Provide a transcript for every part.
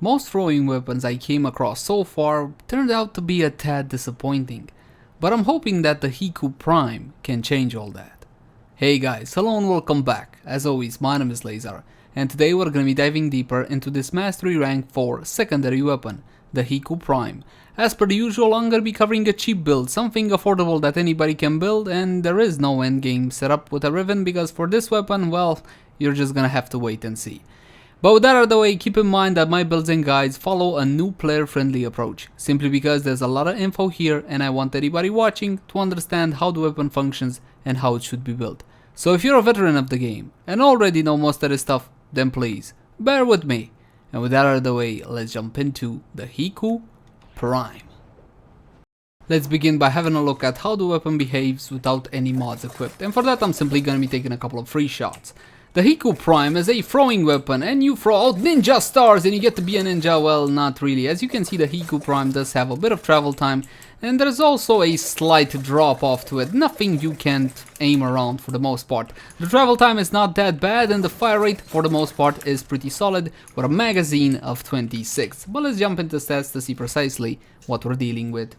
Most throwing weapons I came across so far turned out to be a tad disappointing, but I'm hoping that the Hikou Prime can change all that. Hey guys, hello and welcome back. As always, my name is Leyzar, and today we're gonna be diving deeper into this Mastery Rank 4 secondary weapon, the Hikou Prime. As per the usual, I'm gonna be covering a cheap build, something affordable that anybody can build, and there is no endgame setup with a Riven because for this weapon, well, you're just gonna have to wait and see. But with that out of the way, keep in mind that my builds and guides follow a new player-friendly approach, simply because there's a lot of info here and I want anybody watching to understand how the weapon functions and how it should be built. So if you're a veteran of the game and already know most of this stuff, then please, bear with me. And with that out of the way, let's jump into the Hikou Prime. Let's begin by having a look at how the weapon behaves without any mods equipped, and for that I'm simply going to be taking a couple of free shots. The Hikou Prime is a throwing weapon, and you throw out ninja stars and you get to be a ninja. Well, not really. As you can see, the Hikou Prime does have a bit of travel time, and there's also a slight drop off to it. Nothing you can't aim around for the most part. The travel time is not that bad, and the fire rate for the most part is pretty solid with a magazine of 26. But let's jump into stats to see precisely what we're dealing with.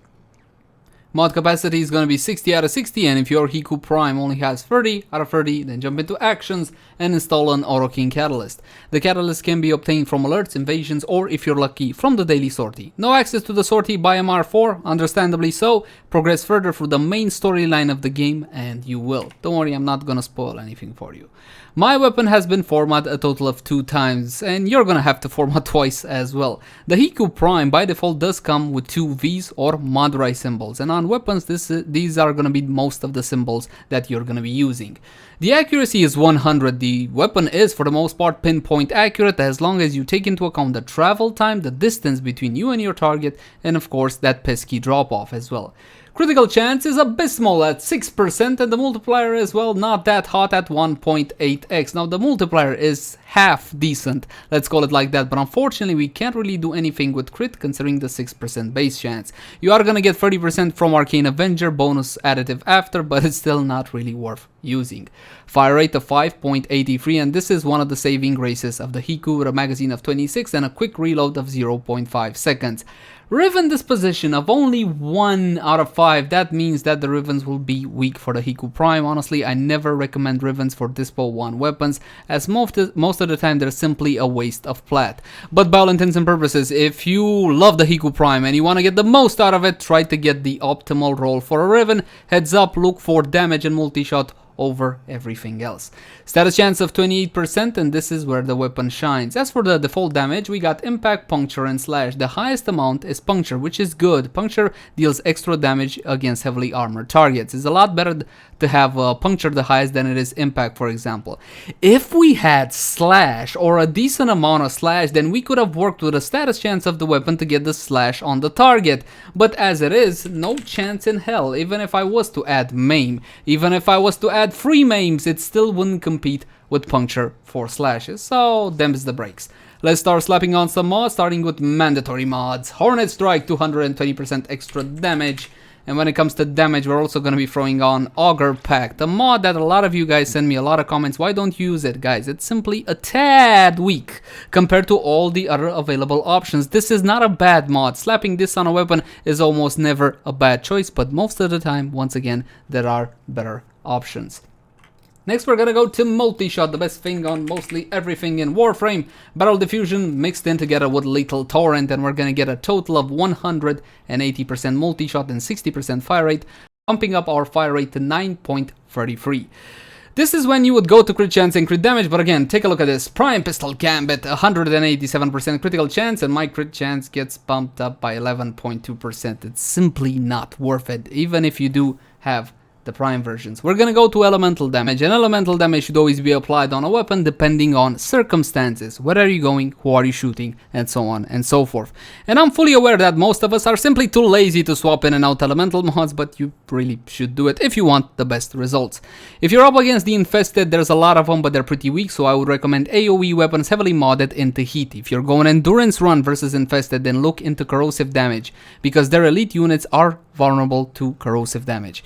Mod capacity is going to be 60 out of 60, and if your Hikou Prime only has 30 out of 30, then jump into actions and install an Auto King Catalyst. The Catalyst can be obtained from alerts, invasions, or if you're lucky, from the daily sortie. No access to the sortie by MR4, understandably so. Progress further through the main storyline of the game, and you will. Don't worry, I'm not gonna spoil anything for you. My weapon has been formatted a total of 2 times, and you're gonna have to format twice as well. The Hikou Prime by default does come with 2 V's or Madrai symbols, and on weapons these are gonna be most of the symbols that you're gonna be using. The accuracy is 100. The weapon is for the most part pinpoint accurate as long as you take into account the travel time, the distance between you and your target, and of course that pesky drop off as well. Critical chance is abysmal at 6%, and the multiplier is, well, not that hot at 1.8x. Now the multiplier is half decent, let's call it like that, but unfortunately we can't really do anything with crit considering the 6% base chance. You are gonna get 30% from Arcane Avenger bonus additive after, but it's still not really worth using. Fire rate of 5.83, and this is one of the saving graces of the Hikou with a magazine of 26 and a quick reload of 0.5 seconds. Riven disposition of only 1 out of 5, that means that the Rivens will be weak for the Hikou Prime. Honestly, I never recommend Rivens for Dispo 1 weapons, as most of the time they're simply a waste of plat. But by all intents and purposes, if you love the Hikou Prime and you want to get the most out of it, try to get the optimal roll for a Riven. Heads up, look for damage and multi-shot over everything else. Status chance of 28%, and this is where the weapon shines. As for the default damage, we got impact, puncture, and slash. The highest amount is puncture, which is good. Puncture deals extra damage against heavily armored targets. It's a lot better to have puncture the highest than it is impact, for example. If we had slash or a decent amount of slash, then we could have worked with a status chance of the weapon to get the slash on the target. But as it is, no chance in hell. Even if I was to add maim, even if I was to add 3 maims, it still wouldn't compete with puncture for slashes, so them's the breaks. Let's start slapping on some mods, starting with mandatory mods. Hornet Strike, 220% extra damage. And when it comes to damage, we're also going to be throwing on Augur Pact, a mod that a lot of you guys send me a lot of comments. Why don't you use it, guys? It's simply a tad weak compared to all the other available options. This is not a bad mod. Slapping this on a weapon is almost never a bad choice, but most of the time, once again, there are better options. Next we're gonna go to Multishot, the best thing on mostly everything in Warframe. Barrel diffusion mixed in together with lethal torrent, and we're gonna get a total of 180% multi-shot and 60% fire rate, bumping up our fire rate to 9.33. This is when you would go to crit chance and crit damage, but again, take a look at this. Prime Pistol Gambit, 187% critical chance, and my crit chance gets bumped up by 11.2%. It's simply not worth it, even if you do have the prime versions. We're gonna go to elemental damage, and elemental damage should always be applied on a weapon depending on circumstances. Where are you going, who are you shooting, and so on and so forth. And I'm fully aware that most of us are simply too lazy to swap in and out elemental mods, but you really should do it if you want the best results. If you're up against the infested, there's a lot of them, but they're pretty weak, so I would recommend AoE weapons heavily modded into heat. If you're going endurance run versus infested, then look into corrosive damage, because their elite units are vulnerable to corrosive damage.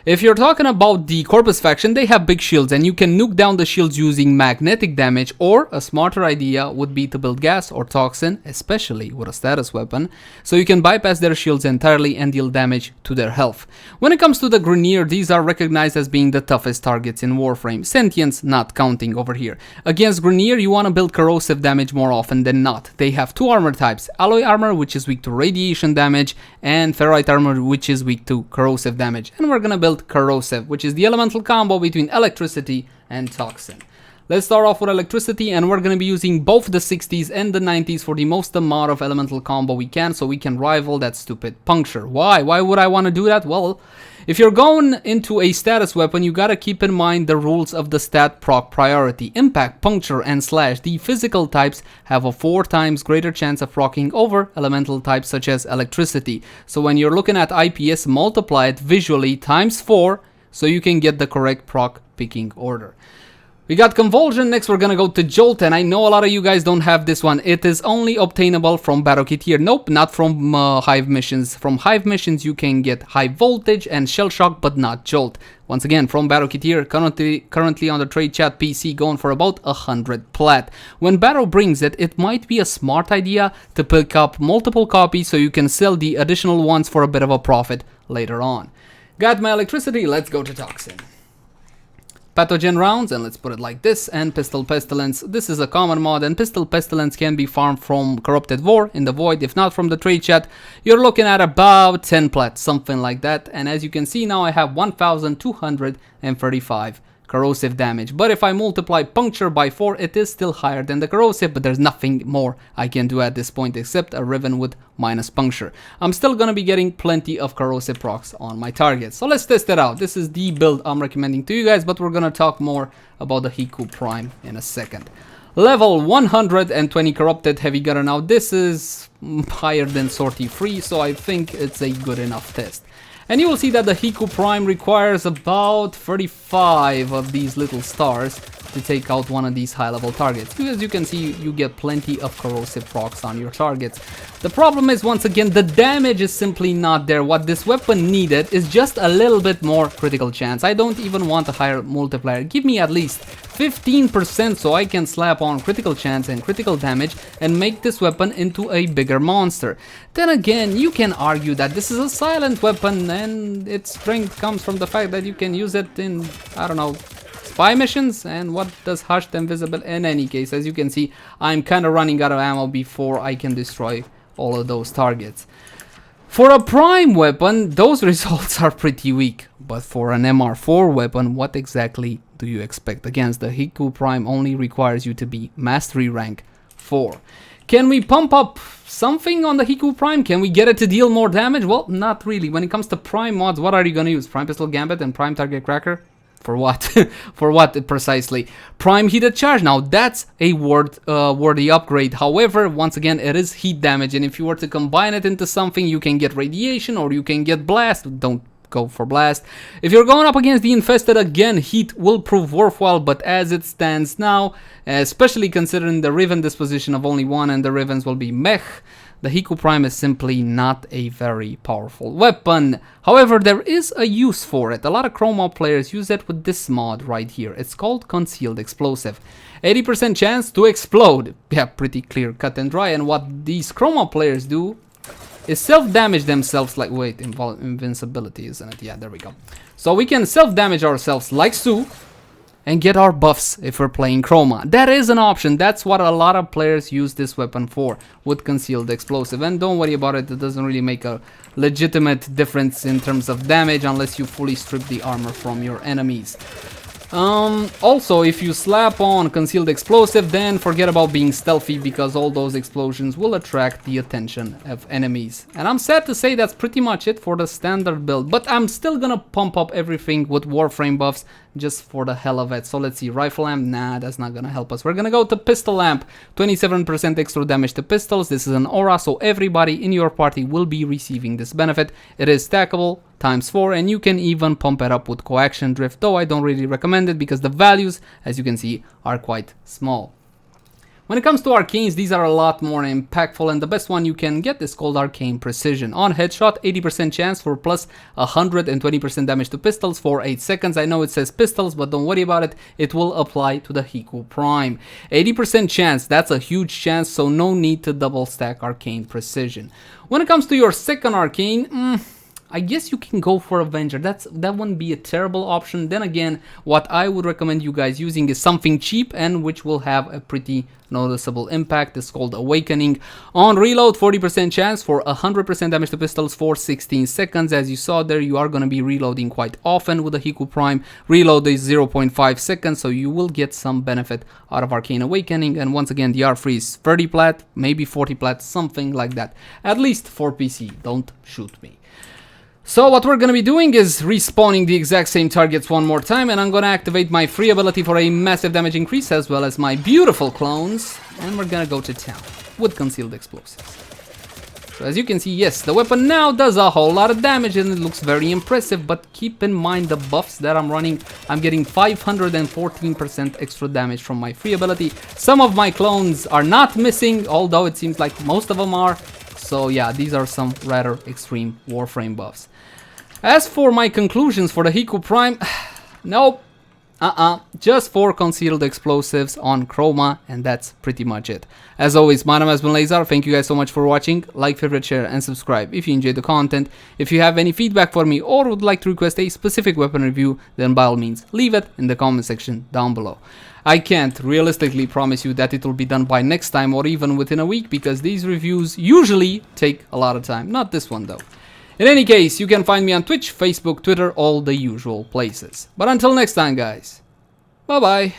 If you're talking about the Corpus faction, they have big shields and you can nuke down the shields using magnetic damage, or a smarter idea would be to build gas or toxin, especially with a status weapon, so you can bypass their shields entirely and deal damage to their health. When it comes to the Grenier, these are recognized as being the toughest targets in Warframe, sentience not counting over here. Against Grenier, you want to build corrosive damage more often than not. They have two armor types, alloy armor, which is weak to radiation damage, and ferrite armor, which is weak to corrosive damage. And we're gonna build corrosive, which is the elemental combo between electricity and toxin. Let's start off with electricity, and we're going to be using both the 60s and the 90s for the most amount of elemental combo we can, so we can rival that stupid puncture. Why would I want to do that? Well, if you're going into a status weapon, you gotta keep in mind the rules of the stat proc priority. Impact, puncture, and slash, the physical types, have a 4 times greater chance of proccing over elemental types such as electricity. So when you're looking at IPS, multiply it visually times 4 so you can get the correct proc picking order. We got Convulsion. Next we're gonna go to Jolt, and I know a lot of you guys don't have this one. It is only obtainable from Battle Kit here. Nope, not from Hive missions. From Hive missions you can get High Voltage and Shell Shock, but not Jolt. Once again, from Battle Kit here, currently on the trade chat PC, going for about 100 plat. When Battle brings it, it might be a smart idea to pick up multiple copies so you can sell the additional ones for a bit of a profit later on. Got my electricity, let's go to Toxin. Pathogen rounds, and let's put it like this, and Pistol Pestilence. This is a common mod, and Pistol Pestilence can be farmed from Corrupted War in the Void. If not from the trade chat, you're looking at about 10 plat, something like that. And as you can see now, I have 1235 corrosive damage. But if I multiply puncture by 4, it is still higher than the corrosive, but there's nothing more I can do at this point except a Riven with minus puncture. I'm still gonna be getting plenty of corrosive procs on my targets. So let's test it out. This is the build I'm recommending to you guys, but we're gonna talk more about the Hikou Prime in a second. Level 120 corrupted heavy gunner. Now this is higher than sortie free, so I think it's a good enough test. And you will see that the Hikou Prime requires about 35 of these little stars to take out one of these high-level targets. As you can see, you get plenty of corrosive procs on your targets. The problem is, once again, the damage is simply not there. What this weapon needed is just a little bit more critical chance. I don't even want a higher multiplier. Give me at least 15% so I can slap on critical chance and critical damage and make this weapon into a bigger monster. Then again, you can argue that this is a silent weapon and its strength comes from the fact that you can use it in, I don't know, spy missions. And what does Hushed Invisible? In any case, as you can see, I'm kind of running out of ammo before I can destroy all of those targets. For a Prime weapon, those results are pretty weak. But for an MR4 weapon, what exactly do you expect? Again, the Hikou Prime only requires you to be Mastery Rank 4. Can we pump up something on the Hikou Prime? Can we get it to deal more damage? Well, not really. When it comes to Prime mods, what are you going to use? Prime Pistol Gambit and Prime Target Cracker? For what? For what precisely? Prime Heated Charge. Now that's a worthy upgrade. However, once again, it is heat damage, and if you were to combine it into something, you can get Radiation or you can get Blast. Don't go for Blast. If you're going up against the Infested, again, heat will prove worthwhile, but as it stands now, especially considering the Riven disposition of only one and the Rivens will be mech, the Hikou Prime is simply not a very powerful weapon. However, there is a use for it. A lot of Chroma players use it with this mod right here. It's called Concealed Explosive. 80% chance to explode. Yeah, pretty clear, cut and dry. And what these Chroma players do is self-damage themselves like... Wait, invincibility, isn't it? Yeah, there we go. So we can self-damage ourselves like so and get our buffs if we're playing Chroma. That is an option. That's what a lot of players use this weapon for, with Concealed Explosive. And don't worry about it, it doesn't really make a legitimate difference in terms of damage unless you fully strip the armor from your enemies. Also, if you slap on Concealed Explosive, then forget about being stealthy, because all those explosions will attract the attention of enemies. And I'm sad to say that's pretty much it for the standard build, but I'm still gonna pump up everything with Warframe buffs just for the hell of it. So let's see, Rifle Lamp, nah, that's not gonna help us. We're gonna go to Pistol Lamp, 27% extra damage to pistols. This is an aura, so everybody in your party will be receiving this benefit. It is stackable times 4, and you can even pump it up with Coaction Drift, though I don't really recommend it because the values, as you can see, are quite small. When it comes to Arcanes, these are a lot more impactful, and the best one you can get is called Arcane Precision. On headshot, 80% chance for plus 120% damage to pistols for 8 seconds. I know it says pistols, but don't worry about it. It will apply to the Hikou Prime. 80% chance, that's a huge chance, so no need to double stack Arcane Precision. When it comes to your second Arcane, I guess you can go for Avenger. That wouldn't be a terrible option. Then again, what I would recommend you guys using is something cheap and which will have a pretty noticeable impact. It's called Awakening. On reload, 40% chance for 100% damage to pistols for 16 seconds. As you saw there, you are going to be reloading quite often with the Hikou Prime. Reload is 0.5 seconds, so you will get some benefit out of Arcane Awakening. And once again, the R3 is 30 plat, maybe 40 plat, something like that. At least for PC. Don't shoot me. So what we're going to be doing is respawning the exact same targets one more time, and I'm going to activate my free ability for a massive damage increase as well as my beautiful clones, and we're going to go to town with concealed explosives. So as you can see, yes, the weapon now does a whole lot of damage and it looks very impressive, but keep in mind the buffs that I'm running. I'm getting 514% extra damage from my free ability. Some of my clones are not missing, although it seems like most of them are. So yeah, these are some rather extreme Warframe buffs. As for my conclusions for the Hikou Prime, nope, just 4 concealed explosives on Chroma, and that's pretty much it. As always, my name has been Leyzar. Thank you guys so much for watching. Like, favorite, share, and subscribe if you enjoyed the content. If you have any feedback for me or would like to request a specific weapon review, then by all means, leave it in the comment section down below. I can't realistically promise you that it will be done by next time or even within a week, because these reviews usually take a lot of time. Not this one though. In any case, you can find me on Twitch, Facebook, Twitter, all the usual places. But until next time, guys, bye bye.